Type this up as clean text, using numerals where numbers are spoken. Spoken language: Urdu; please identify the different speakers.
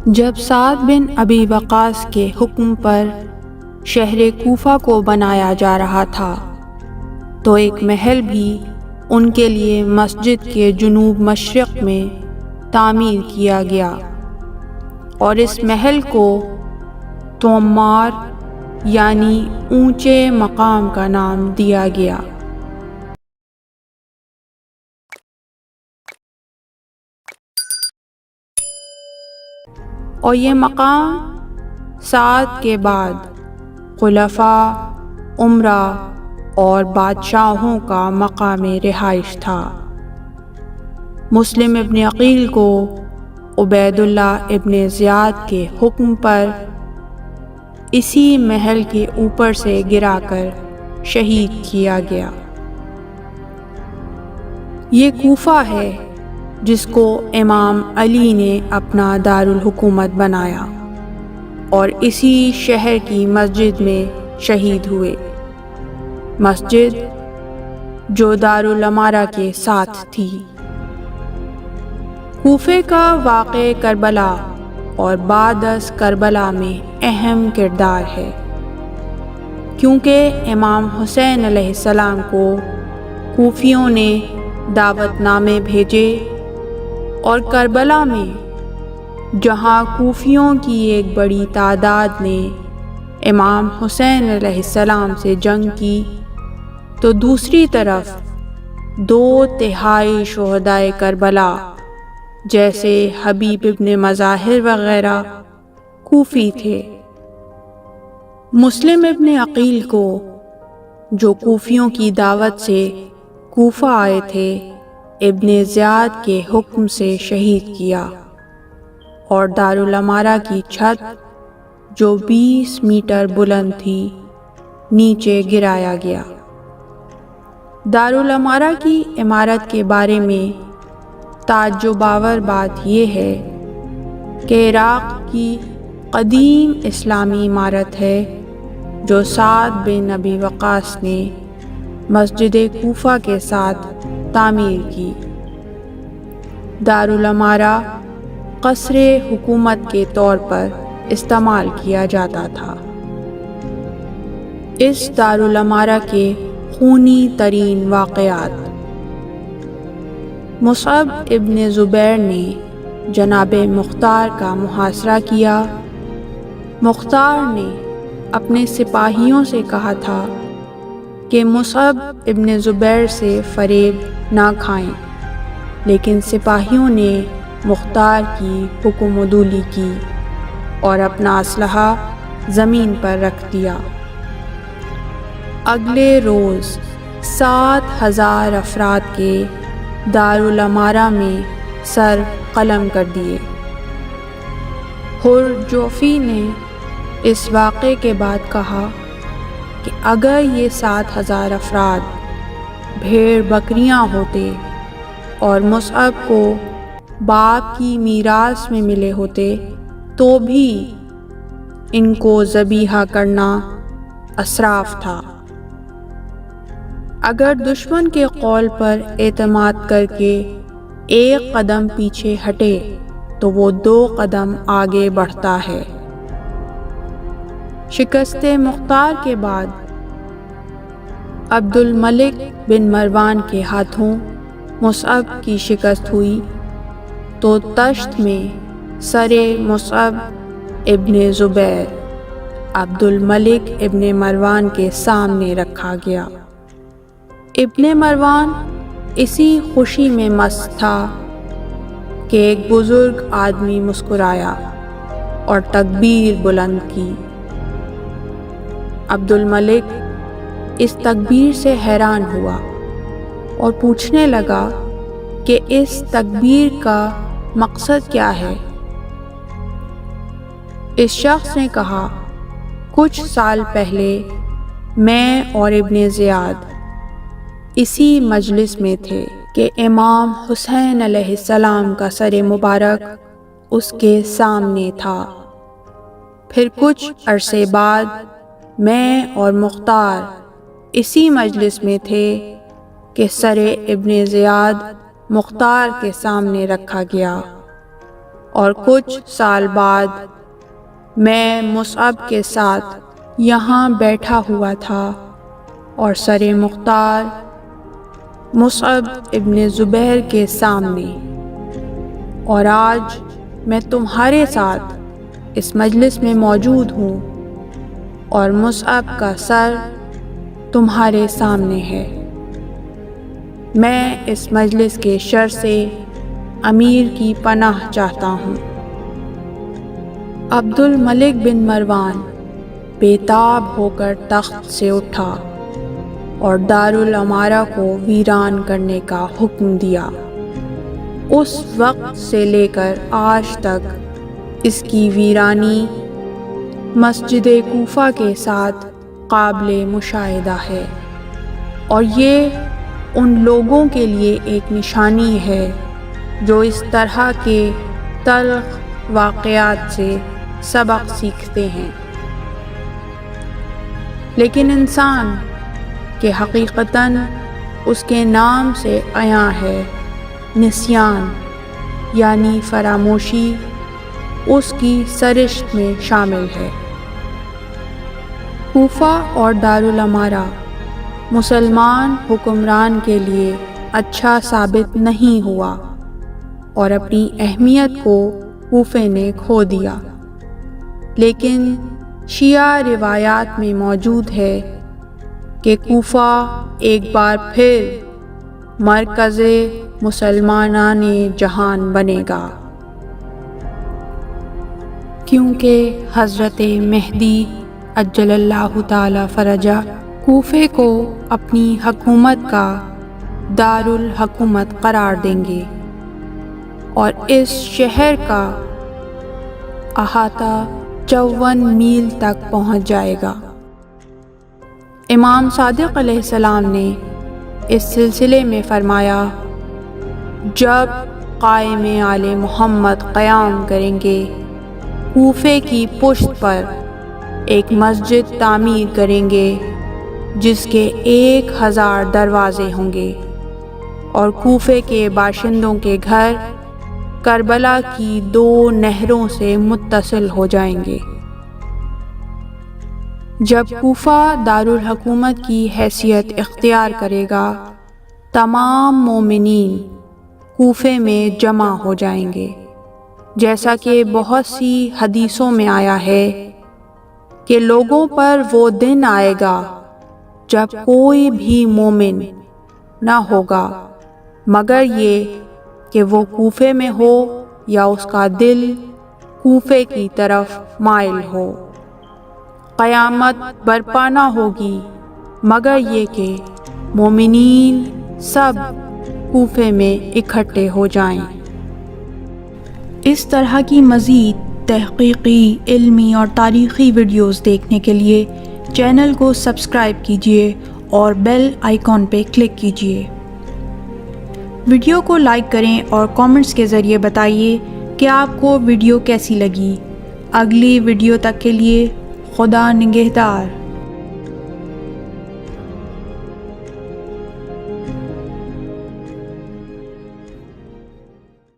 Speaker 1: جب سعد بن ابی وقاص کے حکم پر شہر کوفہ کو بنایا جا رہا تھا تو ایک محل بھی ان کے لیے مسجد کے جنوب مشرق میں تعمیر کیا گیا، اور اس محل کو تومار یعنی اونچے مقام کا نام دیا گیا۔ اور یہ مقام سعد کے بعد خلفاء، امرا اور بادشاہوں کا مقام رہائش تھا۔ مسلم ابن عقیل کو عبید اللہ ابن زیاد کے حکم پر اسی محل کے اوپر سے گرا کر شہید کیا گیا۔ یہ کوفہ ہے جس کو امام علی نے اپنا دارالحکومت بنایا اور اسی شہر کی مسجد میں شہید ہوئے، مسجد جو دارالامارہ کے ساتھ تھی۔ کوفے کا واقع کربلا اور بعد از کربلا میں اہم کردار ہے، کیونکہ امام حسین علیہ السلام کو کوفیوں نے دعوت نامے بھیجے، اور کربلا میں جہاں کوفیوں کی ایک بڑی تعداد نے امام حسین علیہ السلام سے جنگ کی، تو دوسری طرف 2/3 شہدائے کربلا جیسے حبیب ابن مظاہر وغیرہ کوفی تھے۔ مسلم ابن عقیل کو، جو کوفیوں کی دعوت سے کوفہ آئے تھے، ابن زیاد کے حکم سے شہید کیا اور دارالامارہ کی چھت جو 20 میٹر بلند تھی نیچے گرایا گیا۔ دارالامارہ کی عمارت کے بارے میں تعجب آور بات یہ ہے کہ عراق کی قدیم اسلامی عمارت ہے جو سعد بن ابی وقاص نے مسجد کوفہ کے ساتھ تعمیر کی۔ دارالامارہ قصر حکومت کے طور پر استعمال کیا جاتا تھا۔ اس دارالامارہ کے خونی ترین واقعات: مصعب ابن زبیر نے جناب مختار کا محاصرہ کیا۔ مختار نے اپنے سپاہیوں سے کہا تھا کہ مصعب ابن زبیر سے فریب نہ کھائیں، لیکن سپاہیوں نے مختار کی حکم عدولی کی اور اپنا اسلحہ زمین پر رکھ دیا۔ اگلے روز 7,000 افراد کے دارالامارہ میں سر قلم کر دیے۔ حر جوفی نے اس واقعے کے بعد کہا کہ اگر یہ 7,000 افراد بھیڑ بکریاں ہوتے اور مصعب کو باپ کی میراث میں ملے ہوتے تو بھی ان کو ذبیحہ کرنا اسراف تھا۔ اگر دشمن کے قول پر اعتماد کر کے ایک قدم پیچھے ہٹے تو وہ 2 قدم آگے بڑھتا ہے۔ شکست مختار کے بعد عبد الملک بن مروان کے ہاتھوں مصعب کی شکست ہوئی تو تشت میں سر مصعب ابن زبیر عبد الملک ابن مروان کے سامنے رکھا گیا۔ ابن مروان اسی خوشی میں مست تھا کہ ایک بزرگ آدمی مسکرایا اور تکبیر بلند کی۔ عبد الملک اس تکبیر سے حیران ہوا اور پوچھنے لگا کہ اس تکبیر کا مقصد کیا ہے؟ اس شخص نے کہا، کچھ سال پہلے میں اور ابن زیاد اسی مجلس میں تھے کہ امام حسین علیہ السلام کا سر مبارک اس کے سامنے تھا۔ پھر کچھ عرصے بعد میں اور مختار اسی مجلس میں تھے کہ سر ابن زیاد مختار کے سامنے رکھا گیا اور کچھ سال بعد میں مصعب کے ساتھ یہاں بیٹھا ہوا تھا اور سر مختار مصعب ابن زبیر کے سامنے، اور آج میں تمہارے ساتھ اس مجلس میں موجود ہوں اور مصعب کا سر تمہارے سامنے ہے۔ میں اس مجلس کے شر سے امیر کی پناہ چاہتا ہوں۔ عبد الملک بن مروان بےتاب ہو کر تخت سے اٹھا اور دارالعمارہ کو ویران کرنے کا حکم دیا۔ اس وقت سے لے کر آج تک اس کی ویرانی مسجد کوفہ کے ساتھ قابل مشاہدہ ہے، اور یہ ان لوگوں کے لیے ایک نشانی ہے جو اس طرح کے تلخ واقعات سے سبق سیکھتے ہیں۔ لیکن انسان کہ حقیقتاً اس کے نام سے عیاں ہے، نسیان یعنی فراموشی اس کی سرشت میں شامل ہے۔ کوفہ اور دارالعمارہ مسلمان حکمران کے لیے اچھا ثابت نہیں ہوا اور اپنی اہمیت کو کوفے نے کھو دیا، لیکن شیعہ روایات میں موجود ہے کہ کوفہ ایک بار پھر مرکز مسلمانان جہان بنے گا، کیونکہ حضرت مہدی عجل اللہ تعالی فرجہ کوفے کو اپنی حکومت کا دارالحکومت قرار دیں گے اور اس شہر کا احاطہ 54 میل تک پہنچ جائے گا۔ امام صادق علیہ السلام نے اس سلسلے میں فرمایا، جب قائم آل محمد قیام کریں گے، کوفے کی پشت پر ایک مسجد تعمیر کریں گے جس کے 1000 دروازے ہوں گے، اور کوفے کے باشندوں کے گھر کربلا کی 2 نہروں سے متصل ہو جائیں گے۔ جب کوفہ دارالحکومت کی حیثیت اختیار کرے گا، تمام مومنین کوفے میں جمع ہو جائیں گے، جیسا کہ بہت سی حدیثوں میں آیا ہے کہ لوگوں پر وہ دن آئے گا جب کوئی بھی مومن نہ ہوگا مگر یہ کہ وہ کوفے میں ہو یا اس کا دل کوفے کی طرف مائل ہو۔ قیامت برپا نہ ہوگی مگر یہ کہ مومنین سب کوفے میں اکٹھے ہو جائیں۔ اس طرح کی مزید تحقیقی، علمی اور تاریخی ویڈیوز دیکھنے کے لیے چینل کو سبسکرائب کیجیے اور بیل آئیکن پہ کلک کیجیے۔ ویڈیو کو لائک کریں اور کامنٹس کے ذریعے بتائیے کہ آپ کو ویڈیو کیسی لگی۔ اگلی ویڈیو تک کے لیے خدا نگہدار۔